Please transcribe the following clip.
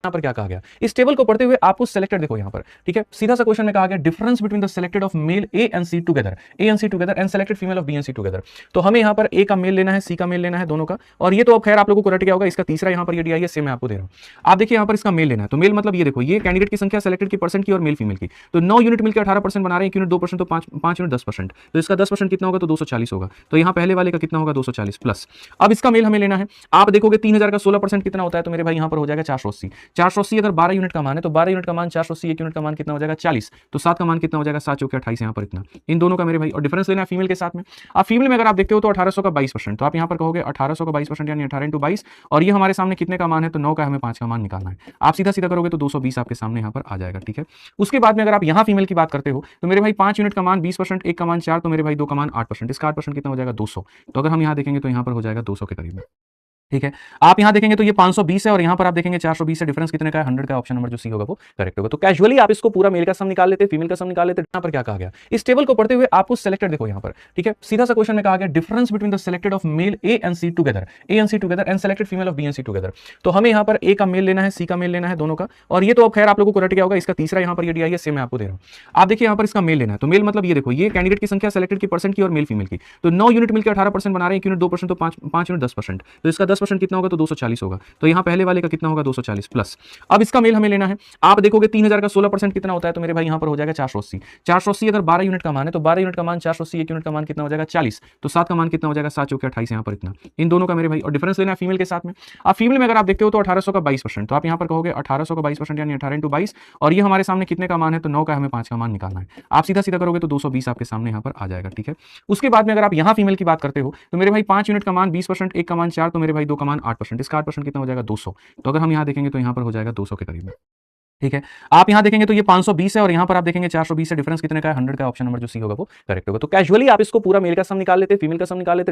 यहाँ पर क्या कहा गया, इस टेबल को पढ़ते हुए आपको सिलेक्टेड देखो यहाँ पर, ठीक है, सीधा सा क्वेश्चन में कहा गया difference between the selected of male A and C together, and selected female of B and C together. तो हमें यहाँ पर ए का मेल लेना है, सी का मेल लेना है, दोनों का। और ये तो अब खैर आप लोगों को रट गया होगा, इसका तीसरा यहाँ पर ये दिया है, सेम मैं आपको दे रहा हूँ। आप देखिए यहाँ पर इसका मेल लेना है, तो मेल मतलब ये देखो, ये कैंडिडेट की संख्या सिलेक्टेड की परसेंट की और मेल फीमेल की। तो 9 यूनिट मिलकर 18% बना रहे हैं, 1 यूनिट 2%, तो 5 यूनिट 10%। तो इसका 10% कितना होगा, तो 240 होगा। तो यहाँ पहले वाले का कितना होगा, 240 प्लस। अब इसका मेल हमें लेना है, आप देखोगे 3000 का 16% कितना होता है, तो मेरे भाई यहाँ पर हो जाएगा 480। 480 अगर 12 यूनिट का मान है, तो 12 यूनिट का मान 480, 1 यूनिट का मान कितना हो जाएगा, 40। तो 7 का मान कितना हो जाएगा, 7 चौके 28, यहाँ पर इतना, इन दोनों का मेरे भाई। और डिफरेंस लेना है फीमेल के साथ में। अब फीमेल में अगर आप देखते हो तो 1800 का 22%, तो आप यहाँ पर कहोगे 1800 का 22% यानी 18 × 22, और ये हमारे सामने कितने का मान है, तो 9 का, हमें 5 का मान निकालना है। आप सीधा सीधा करोगे तो 220 आपके सामने यहाँ पर आ जाएगा, ठीक है। उसके बाद में अगर आप यहाँ फीमेल की बात करते हो, तो मेरे भाई 5 यूनिट का मान 20%, 1 का मान 4, तो मेरे भाई 2 का मान 8%, इसका 8% कितना हो जाएगा, 200। तो अगर हम यहाँ देखेंगे तो यहाँ पर हो जाएगा 200 के करीब में, ठीक है। आप यहां देखेंगे तो ये 520 है, और यहां पर आप देखेंगे 420 है। डिफरेंस कितने का है, 100 का। ऑप्शन नंबर जो सी होगा वो करेक्ट होगा। तो कैजुअली आप इसको पूरा मेल का सम निकाल लेते, फीमेल का सम निकाल लेते। यहां पर क्या कहा गया, इस टेबल को पढ़ते हुए आपको सिलेक्टेड देखो यहाँ पर, ठीक है, सीधा सा क्वेश्चन में कहा गया difference between the selected of male A and C together, and selected female of B and C together. तो हमें यहाँ पर ए का मेल लेना है, सी का मेल लेना है, दोनों का। और ये तो अब खैर आप लोगों को रट गया होगा, इसका तीसरा यहाँ पर ये दिया है, सेम मैं आपको दे रहा हूँ। आप देखिए यहाँ पर इसका मेल लेना है, तो मेल मतलब ये देखो, ये कैंडिडेट की संख्या सिलेक्टेड की परसेंट की और मेल फीमेल की। तो 9 यूनिट मिलकर 18% बना रहे हैं, 1 यूनिट 2%, तो 5 यूनिट 10%। तो इसका 10% कितना होगा, तो 240 होगा। तो यहाँ पहले वाले का कितना होगा, 240 प्लस। अब इसका मेल हमें लेना है, आप देखोगे 3000 का 16% कितना होता है, तो मेरे भाई यहाँ पर हो जाएगा 480। 480 अगर 12 यूनिट का मान है, तो 12 यूनिट का मान 480, 1 यूनिट का मान कितना हो जाएगा, 40। तो 7 का मान कितना हो जाएगा, 7 चौके 28, यहाँ पर इतना, इन दोनों का मेरे भाई। और डिफरेंस लेना है फीमेल के साथ में। अब फीमेल में अगर आप देखते हो तो 1800 का 22%, तो आप यहाँ पर कहोगे 1800 का 22% यानी 18 × 22, और ये हमारे सामने कितने का मान है, तो 9 का, हमें 5 का मान निकालना है। आप सीधा सीधा करोगे तो 220 आपके सामने यहाँ पर आ जाएगा, ठीक है। उसके बाद में अगर आप यहाँ फीमेल की बात करते हो, तो मेरे भाई 5 यूनिट का मान 20%, 1 का मान 4, तो मेरे भाई 2 का मान 8%, इसका 8% कितना हो जाएगा, 200। तो अगर हम यहाँ देखेंगे तो यहाँ पर हो जाएगा 200 के करीब में, ठीक है। आप यहां देखेंगे तो ये 520 है, और यहां पर आप देखेंगे 420 है। डिफरेंस कितने का है, 100 का। ऑप्शन नंबर जो सी होगा वो करेक्ट होगा। तो कैजुअली आप इसको पूरा मेल का सम निकाल लेते, फीमेल का सम निकाल लेते।